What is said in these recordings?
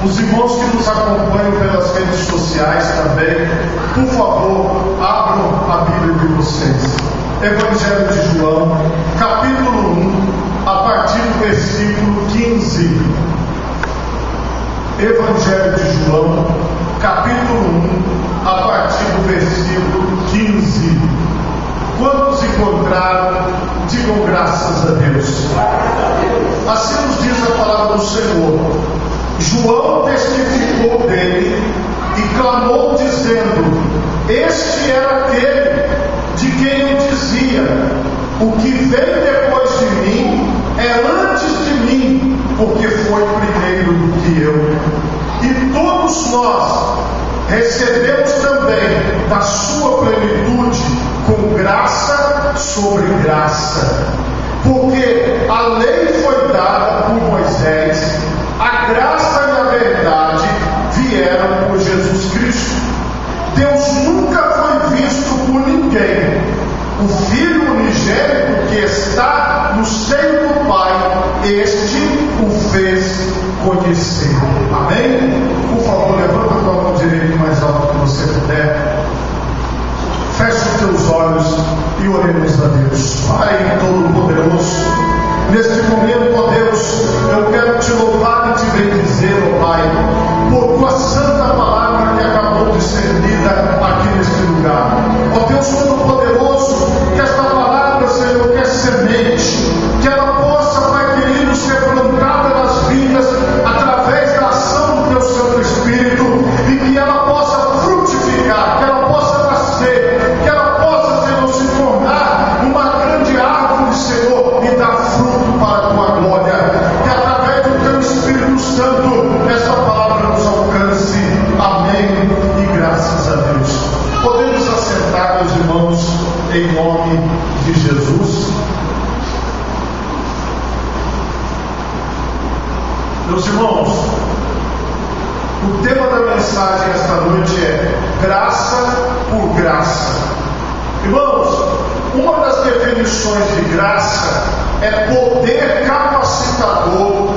Os irmãos que nos acompanham pelas redes sociais também, por favor, abram a Bíblia de vocês. Evangelho de João, capítulo 1, a partir do versículo 15. Evangelho de João, capítulo 1, a partir do versículo 15. Quantos encontraram, digam graças a Deus. Assim nos diz a palavra do Senhor. João testificou dele e clamou dizendo: este era aquele de quem eu dizia: o que vem depois de mim é antes de mim, porque foi primeiro do que eu. E todos nós recebemos também da sua plenitude, com graça sobre graça. Porque a lei foi dada por Moisés, a graça e a verdade vieram por Jesus Cristo. Deus nunca foi visto por ninguém. O Filho unigênito que está no seio do Pai, este o fez conhecer. Amém? Por favor, levanta a tua mão direita mais alto que você puder. Feche os teus olhos e oremos a Deus. Pai Todo-Poderoso, neste momento, ó Deus, eu quero te louvar e te bendizer, ó Pai, por tua santa palavra que acabou de ser lida aqui neste lugar. Ó Deus Todo-Poderoso, que esta palavra, Senhor, que é semente, que ela possa, Pai querido, ser plantada nas vidas através da ação do teu Santo Espírito, e que ela possa frutificar, que ela possa nascer, que ela possa, Senhor, se tornar uma grande árvore, Senhor, e dar fruto para a tua glória. Que através do teu Espírito Santo essa palavra nos alcance. Amém e graças a Deus. Podemos assentar, meus irmãos, em nome de Jesus. Meus irmãos, o tema da mensagem esta noite é graça por graça. Irmãos, uma das definições de graça é poder capacitador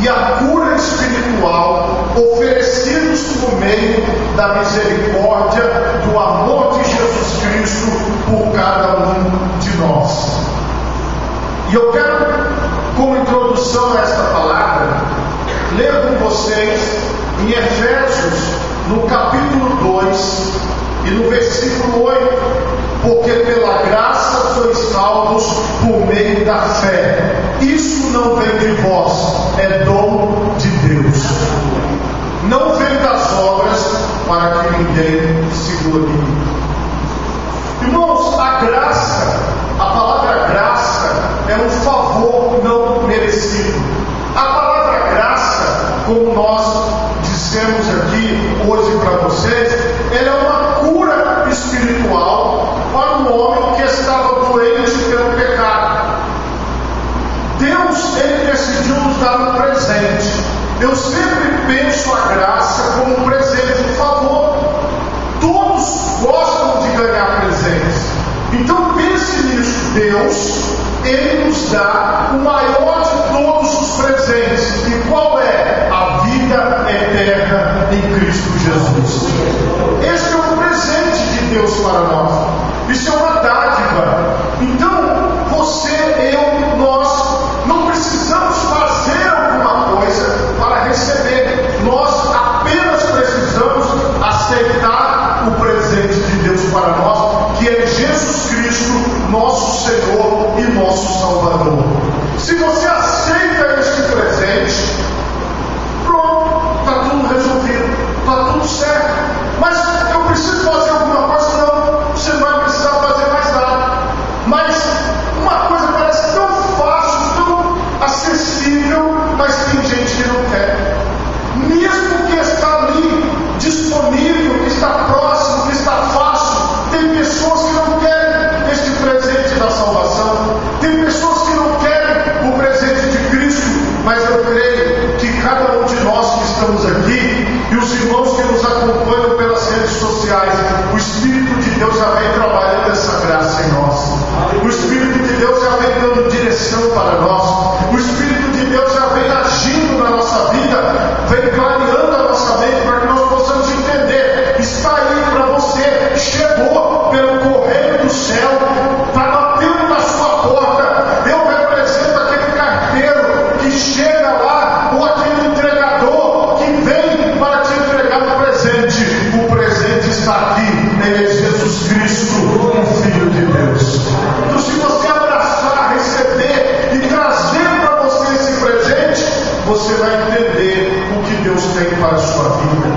e a cura espiritual oferecidos por meio da misericórdia, do amor de Jesus Cristo por cada um de nós. E eu quero, como introdução a esta palavra, ler com vocês em Efésios, no capítulo 2 e no versículo 8, porque pela graça sois salvos por meio da fé. Isso não vem de vós, é dom de Deus. Não vem das obras, para que ninguém se glorie. Irmãos, a graça, a palavra graça é um favor não merecido. A palavra graça, como nós dissemos aqui hoje para vocês, ela é uma cura espiritual para um homem que estava doente pelo pecado. Deus, Ele decidiu nos dar um presente. Eu sempre penso a graça como um presente, um favor. Todos gostam de ganhar presentes. Então pense nisso. Deus, Ele nos dá o maior de todos os presentes. E qual é? A vida eterna em Cristo Jesus. Este é um presente de Deus para nós. Isso é uma dádiva. Então, você, eu, nós não precisamos fazer alguma coisa para receber. Nós apenas precisamos aceitar o presente de Deus para nós, que é Jesus Cristo, nosso Senhor e nosso Salvador. Se você aceita este presente, pronto, está tudo resolvido, está tudo certo. Mas eu preciso fazer alguma coisa? Não, você não vai precisar fazer mais nada. Mas uma coisa parece tão fácil, tão acessível, mas tem gente que não quer. Mesmo que está ali, disponível, que está próximo, que está fácil, tem pessoas que não querem este presente da salvação. Tem pessoas que não querem o presente de Cristo. Mas eu creio que cada um de nós que estamos aqui, e os irmãos que nos acompanham pelas redes sociais, o Espírito de Deus já vem trabalhando essa graça em nós. O Espírito de Deus já vem dando direção para nós. O Espírito de Deus já vem agindo na nossa vida, vem clareando tem para a sua vida.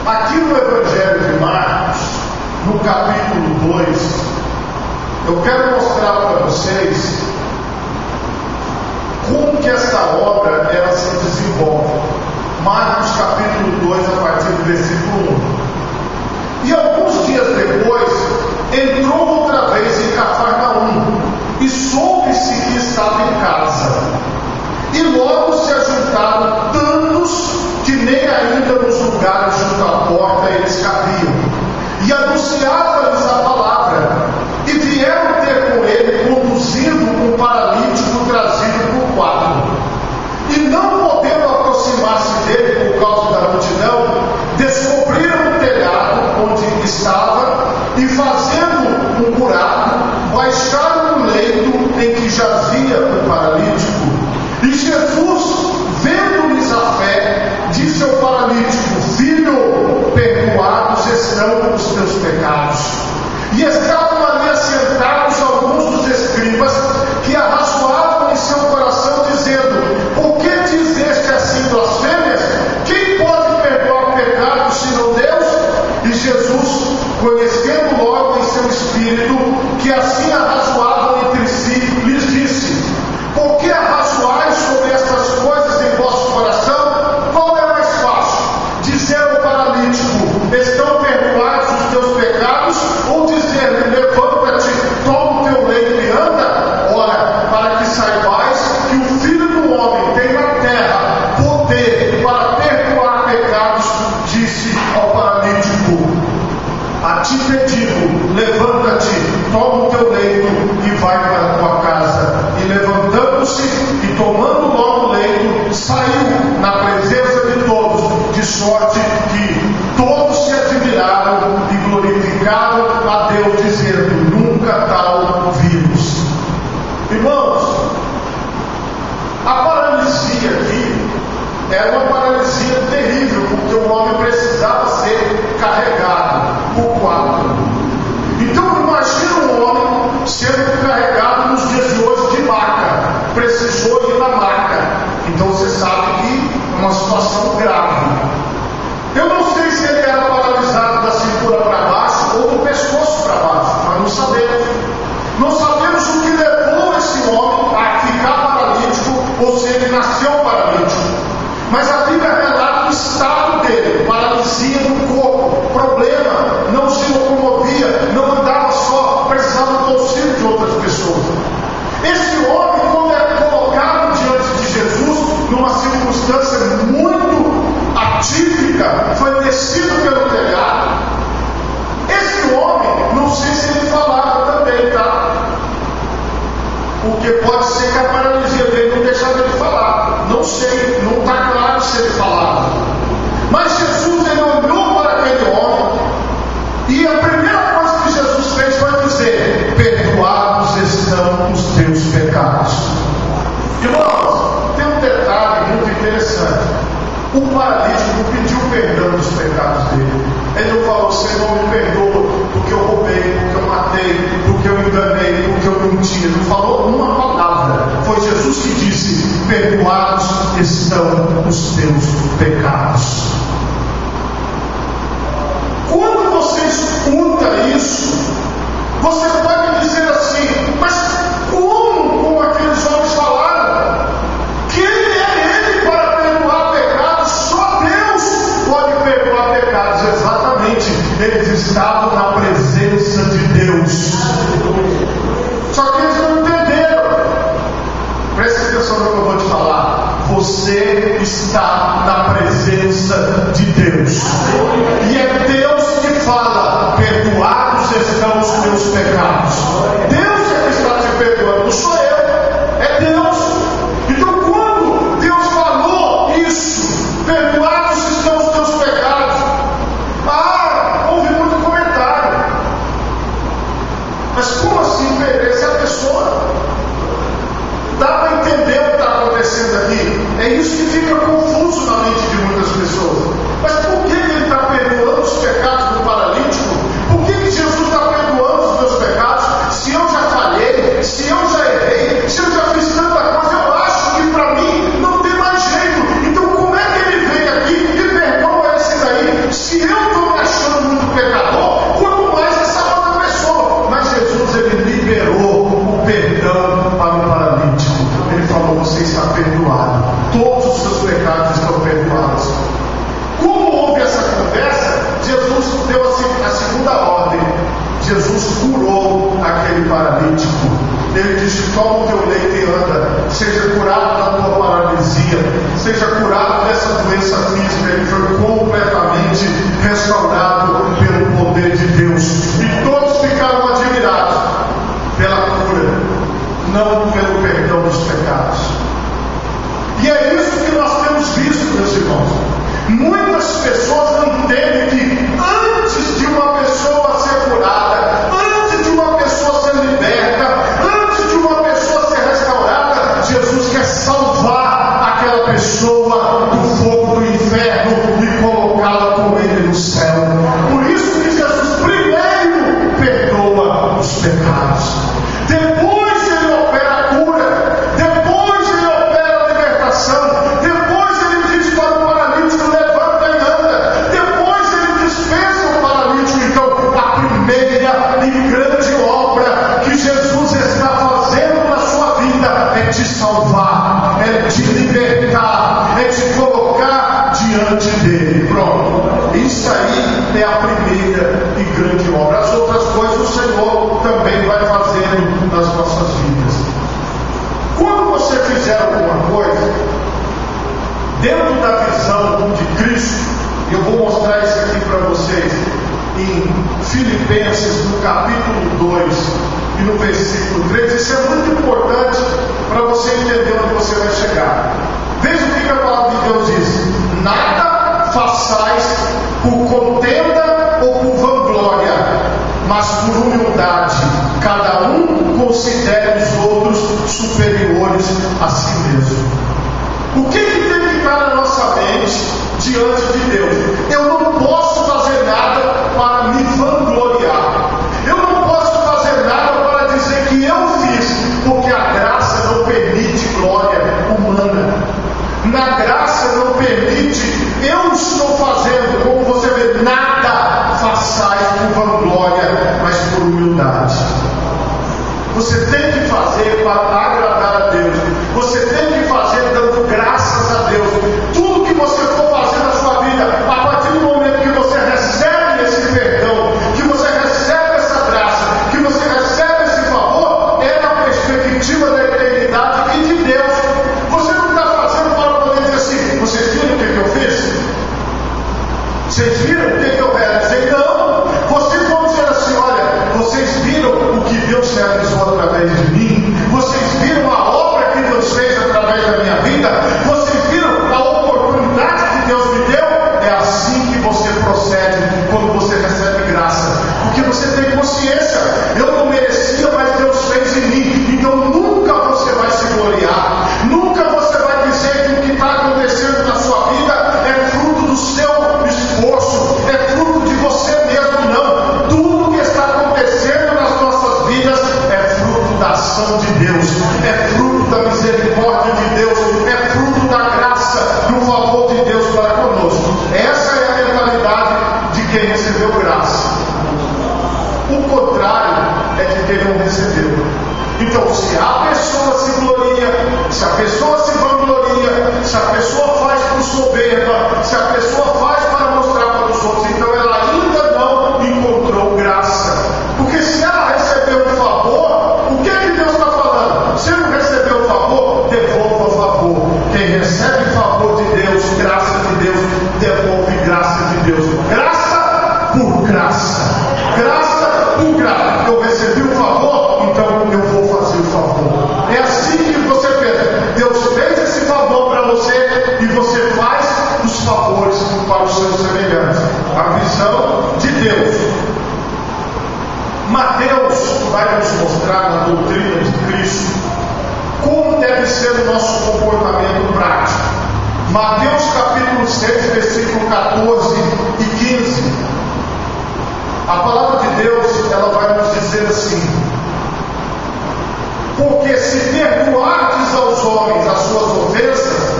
Aqui no Evangelho de Marcos, no capítulo 2, eu quero mostrar para vocês como que essa obra ela se desenvolve. Marcos capítulo 2, a partir do versículo 1. E alguns dias depois, entrou outra vez em Cafarnaum, e soube-se que estava em casa. E logo se ajuntaram tantos que nem ainda nos lugares junto à porta eles cabiam. E anunciava-lhes a palavra. E vieram ter com ele, conduzindo um paralítico trazido por quatro. E não podendo aproximar-se dele por causa da multidão, descobriram o telhado onde estava e, fazendo um buraco, baixaram o leito em que jazia o paralítico. E Jesus, vendo-lhes a fé, disse ao paralítico: Filho, perdoados estão os teus pecados. E estavam ali assentados alguns dos escribas que arrazoavam em seu coração, dizendo: Por que dizeste assim blasfêmias? Quem pode perdoar pecados senão Deus? E Jesus, conhecendo logo em seu espírito que assim arrazoavam entre si, lhes disse: Por que arrazoais sobre estas coisas em vosso coração? Qual é mais fácil? Dizer ao paralítico: Estão perdoados os teus pecados? Ou dizer: Levanta-te, toma o teu leito e anda? Ora, para que saibais que o Filho do Homem tem na terra poder para perdoar pecados, disse ao paralítico: A ti te digo, levanta-te, toma o teu leito e vai para a tua casa. E levantando-se e tomando logo o leito, saiu na presença de todos, de sorte que todos se admiraram e glorificaram a Deus, dizendo: Nunca tal vimos. Irmãos, a paralisia aqui era uma paralisia terrível, porque o homem precisava ser carregado por quatro. Então imagina um homem sendo carregado nos dias de hoje de maca, precisou ir na maca. Então você sabe que é uma situação grave. Eu não sei se ele era paralisado da cintura para baixo ou do pescoço para baixo, mas não sabemos. Não sabemos o que levou esse homem a ficar paralítico ou se ele nasceu paralítico. Mas a Bíblia relata o estado dele: paralisia no corpo, problema, não se locomovia, não andava só, precisava do auxílio de outras pessoas. Esse homem, quando é colocado diante de Jesus, numa circunstância muito atípica, foi descido pelo telhado. Esse homem, não sei se ele falava também, tá? Porque pode ser que a paralisia dele não deixava ele falar. Não sei, não está claro se ele falava. Mas Jesus, ele olhou para aquele homem e a primeira coisa que Jesus fez foi dizer: Perdoados estão os teus pecados. Irmãos, tem um detalhe muito interessante. O paralítico não pediu perdão dos pecados dele. Ele não falou: Senhor, me perdoa porque eu roubei, porque eu matei, porque eu enganei, porque eu menti. Ele não falou uma palavra. Foi Jesus que disse: Perdoados estão os teus pecados. Quando você escuta isso, você pode dizer assim: Mas como aqueles homens falaram? Quem é ele para perdoar pecados? Só Deus pode perdoar pecados. Exatamente, eles estavam na presença de Deus. Só que eles não entenderam. Preste atenção no que eu vou te falar. Você está na presença de Deus. E é Deus que fala: Perdoados estão os teus pecados. Deus é que está te perdoando, não sou eu. É Deus. Então quando Deus falou isso, perdoados estão os teus pecados, houve muito comentário. Mas como assim perder a pessoa? Dá para entender o que está acontecendo aqui? É isso que fica confuso na mente de muitas pessoas. Mas por que ele está perdoando os pecados do paralítico? Por que Jesus está perdoando os meus pecados? Se eu já falhei, se eu já errei, se eu já fiz tanta coisa, eu acho que para mim não tem mais jeito. Então como é Jesus curou aquele paralítico. Ele disse: toma o teu leito e anda, seja curado da tua paralisia, seja curado dessa doença física. Ele foi completamente restaurado pelo poder de Deus. E todos ficaram admirados pela cura, não pelo perdão dos pecados. E é isso que nós temos visto, meus irmãos. Muitas pessoas não entendem que antes de uma pessoa ser curada, antes de uma pessoa ser liberta, antes de uma pessoa ser restaurada, Jesus quer salvar aquela pessoa do fogo do inferno e colocá-la com ele no céu. Por isso que Jesus primeiro perdoa os pecados, depois ele opera a cura, depois ele opera a libertação, depois ele diz para o paralítico: levanta e anda, depois ele dispensa o paralítico. Então, a primeira e grande obra que Jesus está fazendo na sua vida é te salvar, é te libertar, é te colocar diante dele. Pronto, isso aí é a primeira e grande obra. As outras coisas o Senhor também vai fazendo nas nossas vidas. Quando você fizer alguma coisa dentro da visão de Cristo, eu vou mostrar isso aqui para vocês em Filipenses, no capítulo 2 e no versículo 3. Isso é muito importante para você entender onde você vai chegar. Veja o que a palavra de Deus diz: nada façais por contenda ou por vanglória, mas por humildade, cada um considere os outros superiores a si mesmo. O que tem que estar na nossa mente diante de Deus? Eu não posso fazer nada para me vangloriar. Eu não posso fazer nada para dizer que eu fiz, porque a graça não permite glória humana. Na graça não permite, eu estou fazendo, como você vê, nada façais por vanglória, mas por humildade. Você tem que fazer para agradar a Deus. Você tem que fazer dando graças a Deus. Tudo que você for fazer na sua vida, a partir do momento que você recebe esse perdão, que você recebe essa graça, que você recebe esse favor, é na perspectiva da eternidade e de Deus. Você não está fazendo para poder dizer assim: vocês viram o que eu fiz? Vocês viram o que eu realizei? Não. Vocês vão dizer assim: olha, vocês viram o que Deus realizou através de mim? Vocês viram a obra que Deus fez através da minha vida? Vocês viram a oportunidade que Deus me deu? É assim que você procede quando você recebe graça, porque você tem consciência: eu não merecia, mas Deus fez em mim. Então nunca você vai se gloriar, nunca você vai dizer que o que está acontecendo na sua vida é fruto do seu esforço, é fruto de você mesmo. Não, tudo que está acontecendo nas nossas vidas é fruto da ação de Deus, é fruto da misericórdia de Deus, é fruto da graça, do favor de Deus para conosco. Essa é a mentalidade de quem recebeu graça. O contrário é de quem não recebeu. Então, se a pessoa se gloria, se a pessoa se vangloria, se a pessoa faz por soberba, se a pessoa faz para mostrar para os outros, então ela ainda não encontrou graça. Porque se ela recebeu um favor, o que é que Deus está falando? Se não recebeu o favor, devolva o favor. Quem recebe favor de Deus, graça de Deus, devolve graça de Deus. Graça por graça. Graça por graça. Eu recebi o favor, então eu vou fazer o favor. É assim que você pensa. Deus fez esse favor para você e você faz os favores para os seus semelhantes. A visão de Deus. Mateus vai nos mostrar na doutrina de Cristo como deve ser o nosso comportamento prático. Mateus capítulo 6, versículo 14 e 15. A palavra de Deus, ela vai nos dizer assim: porque se perdoardes aos homens as suas ofensas,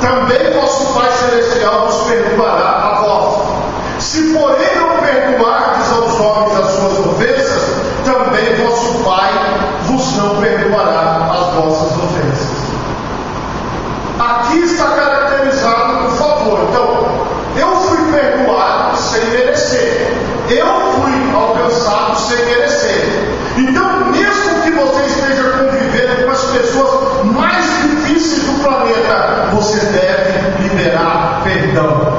também vosso Pai Celestial vos perdoará a vós. Se porém não perdoardes aos homens as suas ofensas, também vosso Pai vos não perdoará as vossas ofensas. Aqui está caracterizado o favor. Então, eu fui perdoado sem merecer. Eu fui alcançado sem merecer. Então, mesmo que você esteja convivendo com as pessoas mais difíceis do planeta, você deve liberar perdão.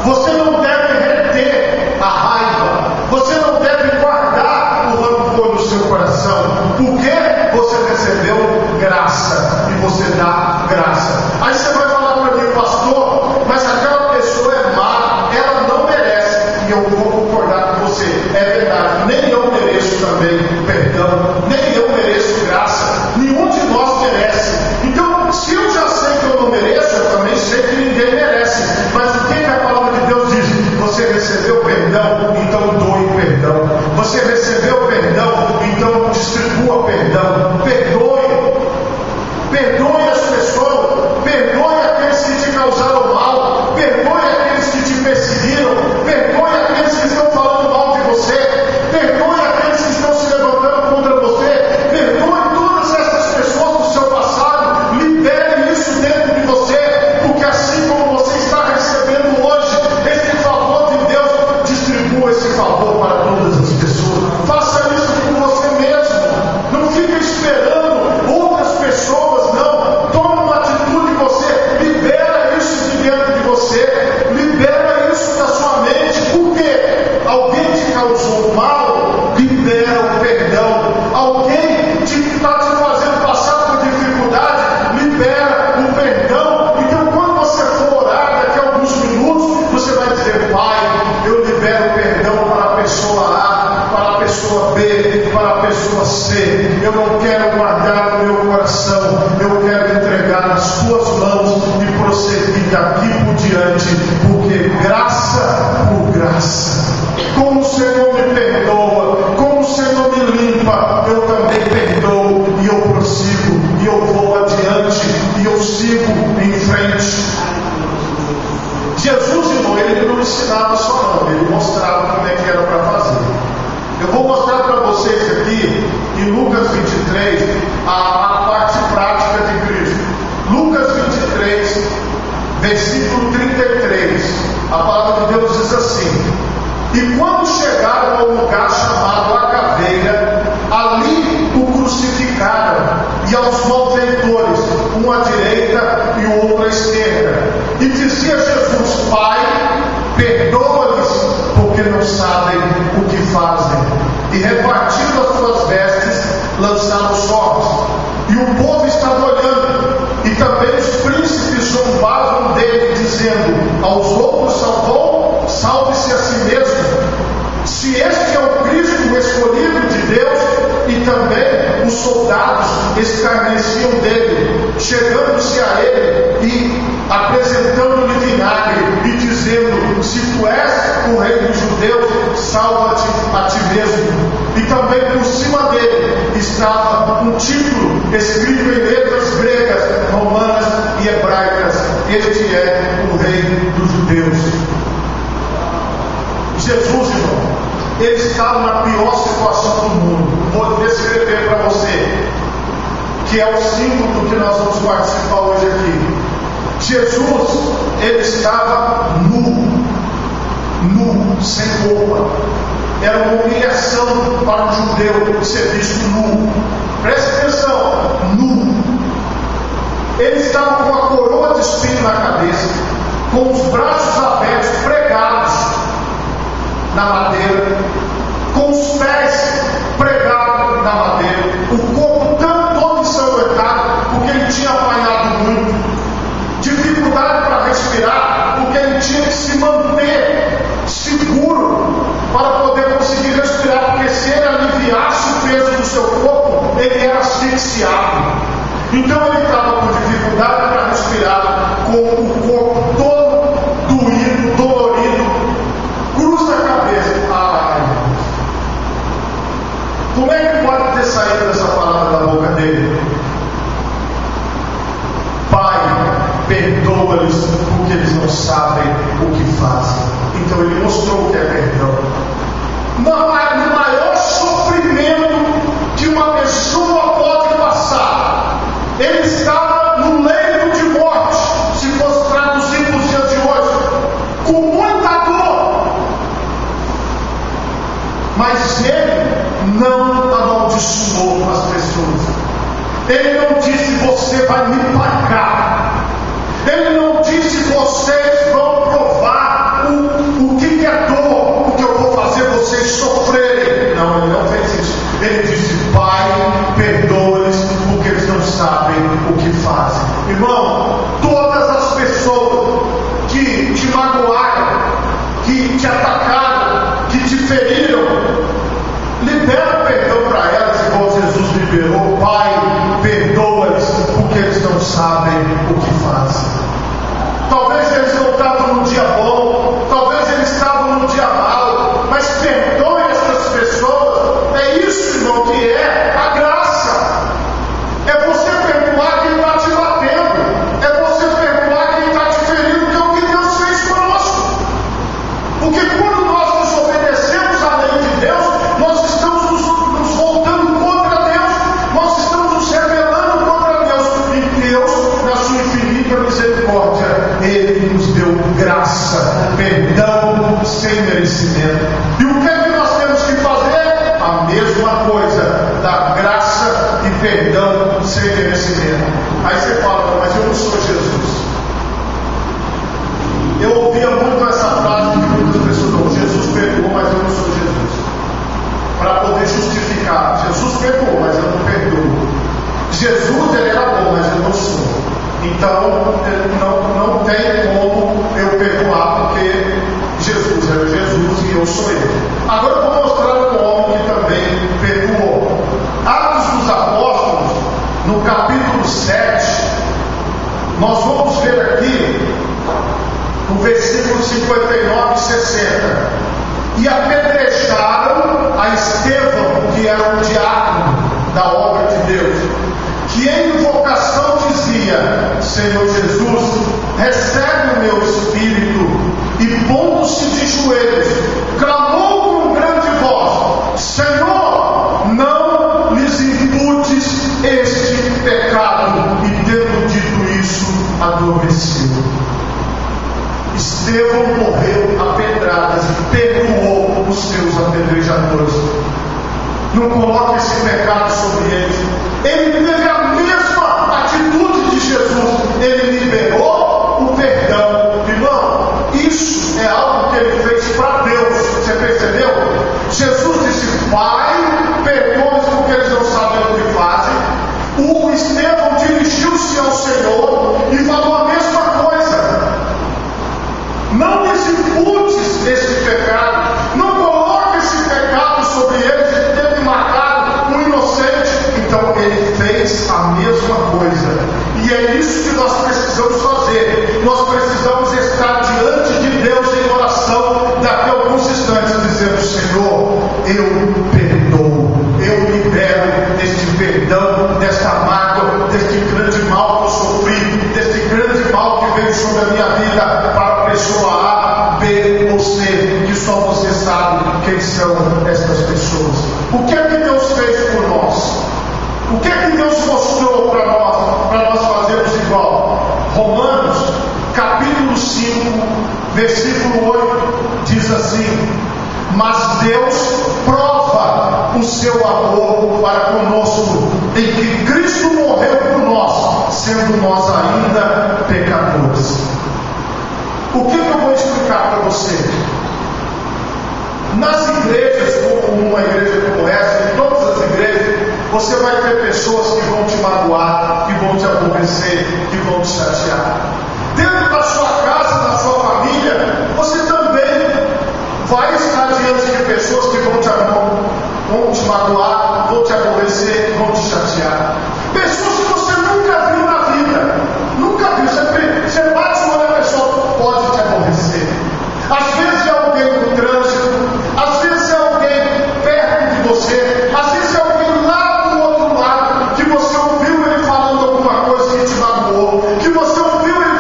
Você não deve reter a raiva. Você não deve guardar o rancor no seu coração. Porque você recebeu graça e você dá graça. Aí você vai falar para mim, pastor, mas aquela pessoa é má, ela não merece. E eu vou concordar com você. É verdade, nem eu mereço também perdão, nem eu mereço graça. Nenhum de nós merece. Então, se eu já sei que eu não mereço, eu também sei que ninguém merece. Mas o que a palavra de Deus diz? Você recebeu perdão, então doe perdão. Você recebeu perdão, então distribua perdão. Perdoe as pessoas, perdoe aqueles que te causaram mal, perdoe aqueles que te perseguiram, perdoe aqueles que estão falando mal de você, perdoe aqueles que estão se levantando contra você, perdoe todas essas pessoas do seu passado, libere isso dentro de você, porque assim como você está recebendo hoje esse favor de Deus, distribua esse favor para todas as pessoas. Faça isso por você mesmo, não fique esperando outras pessoas, não. Toma uma atitude, você libera isso de dentro de você, libera isso da sua mente. Por quê? Alguém te causou mal, libera o perdão. Alguém está te fazendo passar por dificuldade, libera o perdão. Então, quando você for orar daqui a alguns minutos, você vai dizer: Pai, eu libero o perdão para a pessoa A, para a pessoa B, para a pessoa C. Eu não quero guardar no meu coração, eu quero entregar nas tuas mãos e prosseguir daqui por diante, porque graça por graça. Como o Senhor me perdoa, como o Senhor me limpa, eu também perdoo e eu prossigo, e eu vou adiante, e eu sigo em frente. Jesus, irmão, ele não ensinava só não, ele mostrava como é que era para fazer. Eu vou mostrar para vocês aqui, em Lucas 23, a parte prática de Cristo. Lucas 23, versículo 33, a palavra de Deus diz assim: e quando chegaram ao lugar chamado A Caveira, ali o crucificaram, e aos malfeitores, um à direita e o outro à esquerda. E dizia Jesus: Pai, perdoa-lhes, porque não sabem o que fazem. E repartindo as suas vestes, lançaram sortes. E o povo estava olhando, e também os príncipes zombavam dele, dizendo: aos outros salvou, salve-se a si mesmo. Se este é o Cristo, o escolhido de Deus. E também os soldados escarneciam dele, chegando-se a ele e apresentando-lhe vinagre e dizendo: se tu és o rei dos judeus, salva-te a ti mesmo. E também por cima dele estava um título escrito em letras gregas, romanas e hebraicas: este é o rei dos judeus. Jesus, irmão, ele estava na pior situação do mundo. Vou descrever para você, que é o símbolo que nós vamos participar hoje aqui. Jesus, ele estava nu, sem roupa. Era uma humilhação para um judeu ser visto nu. Preste atenção, nu. Ele estava com a coroa de espinho na cabeça, com os braços abertos, pregados na madeira, com os pés pregados na madeira, o corpo todo ensanguentado, porque ele tinha apanhado muito, dificuldade para respirar, porque ele tinha que se manter seguro para poder conseguir respirar, porque se ele aliviasse o peso do seu corpo, ele era asfixiado. Então ele estava com dificuldade para respirar, com o corpo todo doído, dolorido. Cruza a cabeça. Ai, como é que pode ter saído Ele não disse: você vai me pagar. Ele não disse: vocês vão provar o que é dor, o que eu vou fazer vocês sofrerem. Não, ele não fez isso. Ele disse: Pai, perdoa-lhes, porque eles não sabem o que fazem. Irmão, todas as pessoas que te magoaram, que te atacaram, que te feriram, libera perdão para elas, igual Jesus liberou. Pai, perdoa-lhes, porque eles não sabem o que fazem. Talvez eles não estavam no dia bom, talvez eles estavam no dia mau, mas perdoe essas pessoas. É isso, irmão, que é a graça. É você perdoar quem está te batendo, é você perdoar quem está te ferindo, que é o que Deus fez conosco. Porque quando nós nos obedecemos à lei de Deus, nós estamos nos voltando contra Deus, nós estamos nos rebelando contra Deus. E Deus, na sua infinita misericórdia, Ele nos deu graça, perdão sem merecimento. E o que é que nós temos que fazer? A mesma coisa, da graça e perdão sem merecimento. Aí você fala: mas eu não sou Jesus. Eu ouvia muito essa frase de muitas pessoas: não, Jesus perdoou, mas eu não sou Jesus. Para poder justificar: Jesus perdoou, mas eu não perdoo. Jesus, ele era bom, mas eu não sou. Então não tem como eu perdoar, porque Jesus era Jesus e eu sou ele. Agora eu vou mostrar um homem que também perdoou. Atos dos Apóstolos, no capítulo 7, nós vamos ver aqui no versículo 59 e 60. E apedrejaram a Estevão, que era um diácono da obra de Deus, que em invocação dizia: Senhor Jesus, recebe o meu espírito. E pondo-se de joelhos, clamou com grande voz: Senhor, não lhes imputes este pecado. E tendo dito isso, adormeceu. Estevão morreu a pedradas e perdoou os seus apedrejadores. Não coloque esse pecado sobre eles. Ele teve a mesma atitude de Jesus. Ele liberou o perdão. Irmão, isso é algo que ele fez para Deus. Você percebeu? Jesus disse: Pai, perdoa-os porque eles não sabem o que fazem. O Estevão dirigiu-se ao Senhor e falou a mesma coisa: não lhes imputes esse pecado, não coloque esse pecado sobre eles de ter matado um inocente. Então ele fez a mesma coisa. E é isso que nós precisamos fazer. Nós precisamos estar diante de Deus em oração daqui a alguns instantes, dizendo: Senhor, eu perdoo, eu libero este perdão, desta mágoa, deste grande mal que eu sofri, deste grande mal que veio sobre a minha vida, para a pessoa A, B ou C, que só você sabe quem são estas pessoas. O que é que Deus fez por nós? O que é que Deus mostrou para nós fazermos igual? Romanos, capítulo 5, versículo 8, diz assim: mas Deus prova o seu amor para conosco, em que Cristo morreu por nós, sendo nós ainda pecadores. O que eu vou explicar para você? Nas igrejas, como uma igreja como essa, em todas as igrejas, você vai ter pessoas que vão te magoar, que vão te aborrecer, que vão te chatear. Dentro da sua casa, da sua família, você também vai estar diante de pessoas que vão te magoar, vão te aborrecer, vão te chatear. Pessoas que você nunca viu na vida, nunca viu. Você bate uma a pessoa, pode te aborrecer. Às vezes é alguém no trânsito, às vezes é alguém perto de você, às vezes é alguém lá do outro lado, que você ouviu ele falando alguma coisa que te magoou, que você ouviu ele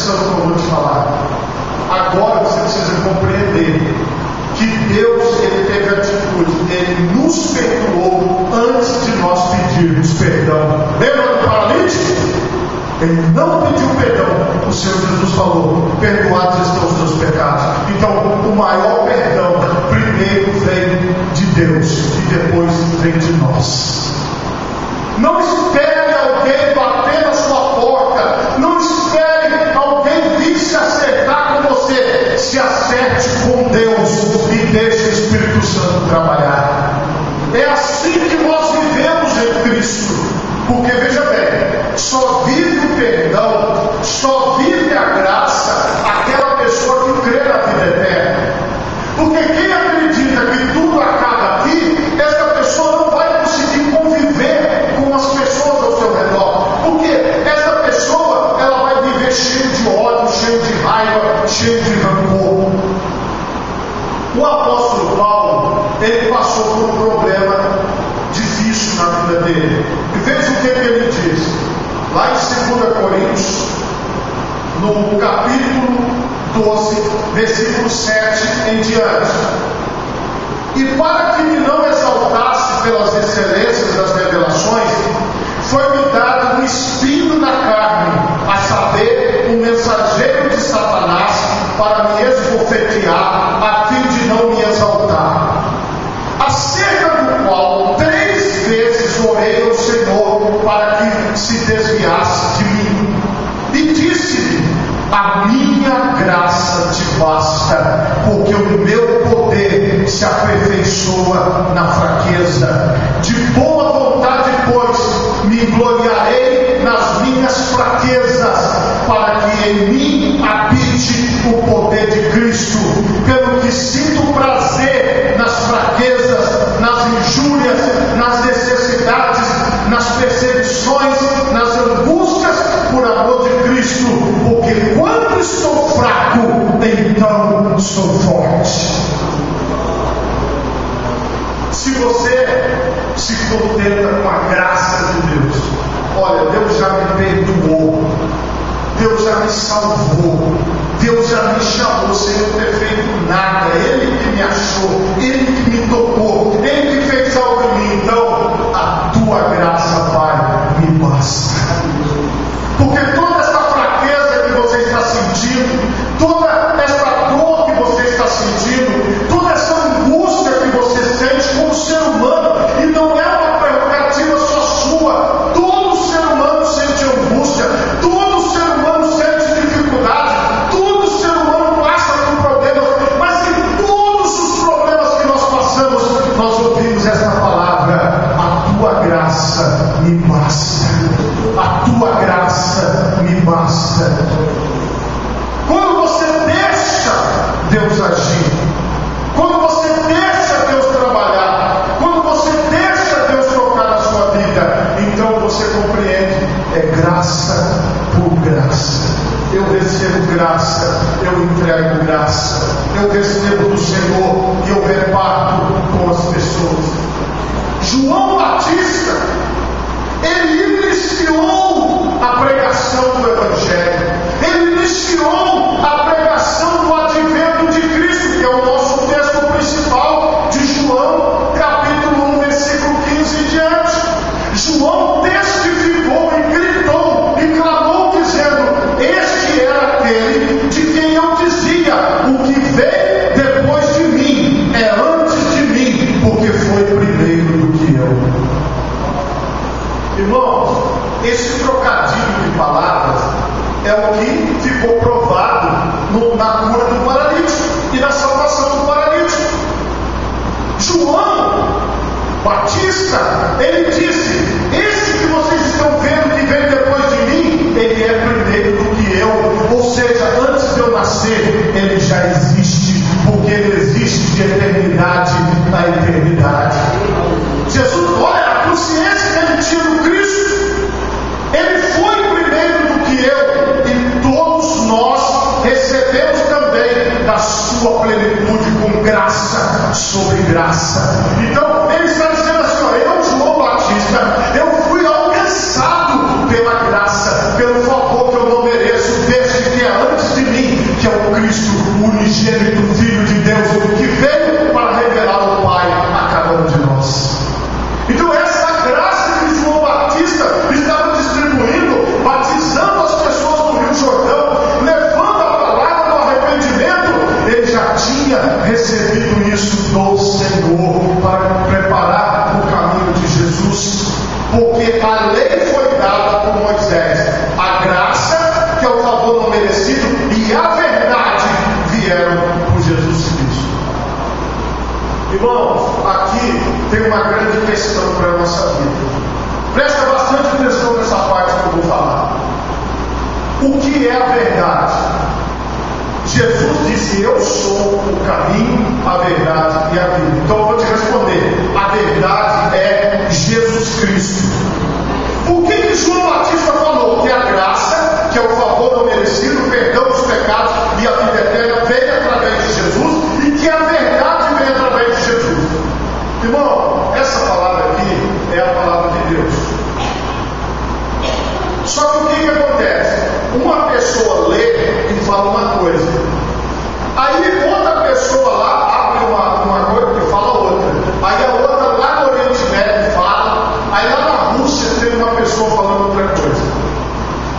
atenção no que eu vou te falar. Agora você precisa compreender que Deus, Ele teve atitude, Ele nos perdoou antes de nós pedirmos perdão. Lembra do paralítico? Ele não pediu perdão. O Senhor Jesus falou: perdoados estão os teus pecados. Então, o maior perdão primeiro vem de Deus e depois vem de nós. Não espere alguém bater na sua porta. Não espere alguém vir se acertar com você. Se acerte com Deus e deixe o Espírito Santo trabalhar. É assim que nós vivemos em Cristo. Porque veja bem, só vive o perdão, só vive a graça aquela pessoa que crê na vida eterna. Porque quem acredita que tudo acaba aqui, essa pessoa não vai conseguir conviver com as pessoas ao seu redor. Porque essa pessoa, ela vai viver cheia de ódio, cheia de raiva, cheia de rancor. O apóstolo Paulo, ele passou por um problema difícil na vida dele. E veja o que ele diz lá em 2 Coríntios, no capítulo 12, versículo 7 em diante. E para que me não exaltasse pelas excelências das revelações, foi-me dado um espinho na carne, a saber, um mensageiro de Satanás, para me esbofetear, a fim de não me exaltar. Acerca do qual 3 vezes orei ao Senhor para que se desviasse de mim. E disse-lhe: a minha graça te basta, porque o meu poder se aperfeiçoa na fraqueza. De boa vontade, pois, me gloriarei nas minhas fraquezas, para que em mim habite o poder de Cristo. Pelo que sinto prazer nas fraquezas, nas injúrias, nas necessidades, nas perseguições, nas angústias, por amor de Cristo. Porque quando estou fraco, então sou forte. Se você se contenta com a graça de Deus, olha, Deus já me perdoou, Deus já me salvou, Deus já me chamou sem eu ter feito nada, Ele que me achou, Ele que me tocou, Ele que fez algo em mim. Então a tua graça, Pai, me basta. Porque toda essa fraqueza que você está sentindo, toda essa dor que você está sentindo, toda essa angústia que você sente como ser humano, e não é uma prerrogativa só sua, todo ser humano sente angústia, todo ser humano sente dificuldade, todo ser humano passa por problemas, mas em todos os problemas que nós passamos, nós ouvimos esta palavra: a tua graça me basta. A tua graça me basta. Quando você deixa Deus agir, quando você deixa Deus trabalhar, quando você deixa Deus tocar na sua vida, então você compreende: é graça por graça. Eu recebo graça, eu entrego graça, eu recebo do Senhor e eu reparto com as pessoas. João Batista, ele iniciou a pregação do Evangelho, ele iniciou a pregação do advento de Cristo, que é o nosso texto principal de João, capítulo 1, versículo 15 em diante. João testificou e gritou e clamou, dizendo: este era aquele de quem eu dizia: o que vem depois de mim é antes de mim, porque foi primeiro do que eu. Irmãos, esse trocadilho de palavras é o que ficou provado na cura do paralítico e na salvação do paralítico. João Batista, ele disse: esse que vocês estão vendo que vem depois de mim, ele é primeiro do que eu. Ou seja, antes de eu nascer, ele já existe, porque ele existe de eternidade na eternidade. Jesus, olha, a consciência que ele tinha no Cristo, ele foi primeiro do que eu, e todos nós recebemos também da sua plenitude, com graça sobre graça. Então ele está dizendo assim: ó, eu, João Batista, eu fui alcançado pela graça, pelo favor que eu não mereço, desde que é caminho, a verdade e a vida. Então eu vou te responder: a verdade é Jesus Cristo. Por que João Batista falou que a graça, que é o favor não merecido, o perdão dos pecados e a vida eterna vem através de Jesus, e que a verdade vem através de Jesus? Irmão, essa palavra aqui é a palavra de Deus. Só que o que acontece? Uma pessoa lê e fala uma coisa, aí outra pessoa lá abre uma coisa e fala outra, aí a outra lá no Oriente Médio fala, aí lá na Rússia tem uma pessoa falando outra coisa.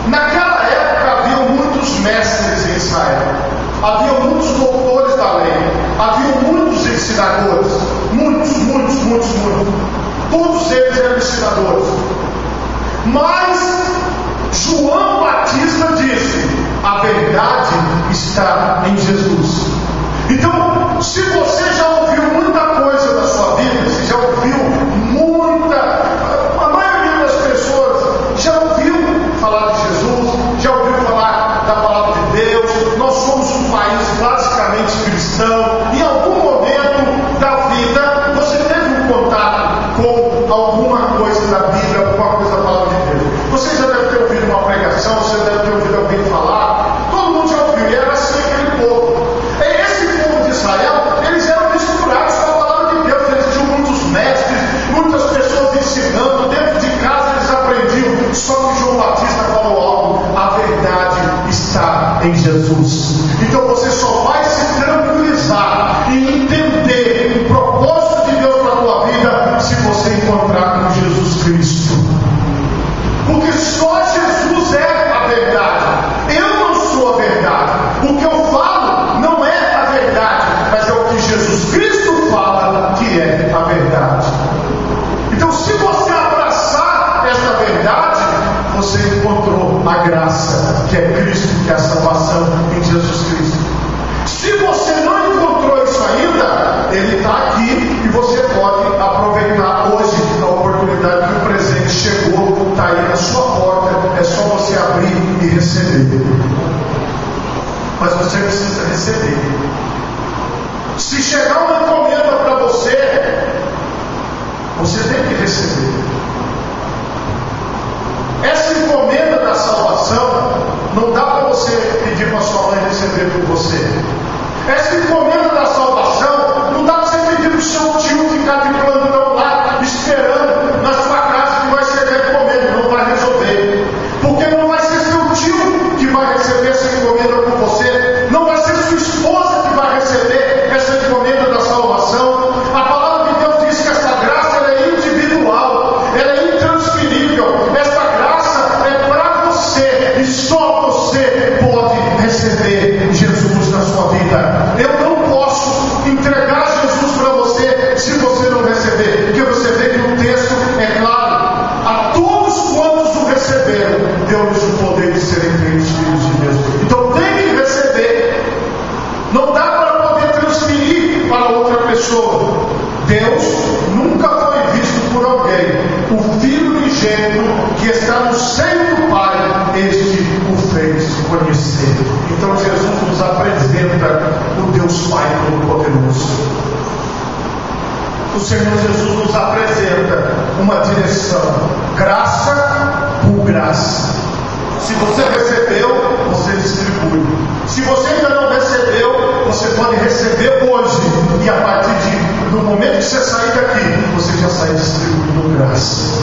Naquela época havia muitos mestres em Israel, havia muitos doutores da lei, havia muitos ensinadores, muitos. Todos eles eram ensinadores. Mas João Batista disse: a verdade está em Jesus. Então, se você já ouviu muita coisa na sua vida, se já ouviu a maioria das pessoas já ouviu falar de Jesus, já ouviu falar da palavra de Deus. Nós somos um país basicamente cristão. Em algum momento da vida você teve um contato com alguma coisa da Bíblia, alguma coisa da palavra de Deus. Você já deve ter ouvido uma pregação, você deve ter ouvido alguém falar. Todo mundo já ouviu, e era assim aquele povo. Esse povo de Israel, eles eram misturados com a palavra de Deus. Eles tinham muitos mestres, muitas pessoas ensinando, dentro de casa eles aprendiam. Só que João Batista falou algo: a verdade está em Jesus. Então você só vai se tranquilizar e entender o propósito de Deus para a tua vida se você encontrar com Jesus Cristo. Porque só Jesus é a verdade. Eu não sou a verdade. O que eu falo não é a verdade, mas é o que Jesus Cristo fala que é a verdade. Então, se você abraçar essa verdade, você encontrou a graça, que é Cristo, que é a salvação em Jesus Cristo. Se você não encontrou isso ainda, Ele está aqui e você pode aproveitar hoje a oportunidade que o presente chegou, está aí na sua porta, é só você abrir e receber. Mas você precisa receber. Se chegar uma encomenda para você, você tem que receber. Essa encomenda da salvação não dá para você pedir para sua mãe receber por você. Essa encomenda da salvação não dá para você pedir para o seu tio ficar de plantão lá esperando na sua casa que vai ser a encomenda. Não vai resolver, porque não vai ser seu tio que vai receber essa encomenda por você, não vai ser sua esposa que vai receber essa encomenda da salvação. A palavra de Deus diz que essa graça ela é individual, ela é intransferível. Essa graça é para você e só você pode receber Jesus na sua vida. Eu não posso entregar Jesus para você se você não receber, porque você vê que o texto é claro: a todos quantos o receberam, deu-lhes o poder de serem feitos filhos de Deus. Então tem que receber, não dá para poder transferir para outra pessoa. Deus nunca foi visto por alguém. O Filho unigênito que está no seio do Pai, este o fez conhecer. Então Jesus nos apresenta o Deus Pai Todo-Poderoso. O Senhor Jesus nos apresenta uma direção: graça por graça. Se você recebeu, você distribui. Se você ainda não recebeu, você pode receber hoje, e a partir do momento que você sair daqui, você já sai distribuindo graça.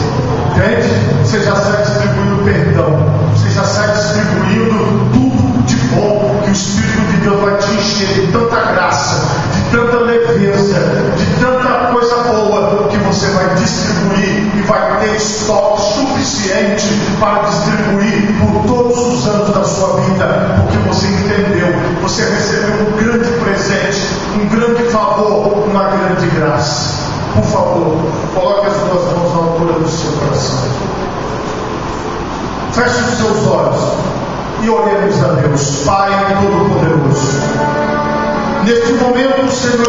Entende? Você já sai distribuindo perdão, você já sai distribuindo tudo de bom, que o Espírito de Deus vai te encher de tanta graça, de tanta leveza, de tanta coisa boa, que você vai distribuir e vai ter estoque suficiente para distribuir por todos os anos da sua vida, porque você entendeu, você recebeu um grande presente, um grande favor, uma grande graça. Por favor, coloque as duas mãos na altura do seu coração. Feche os seus olhos e oremos a Deus. Pai Todo-Poderoso, neste momento, Senhor,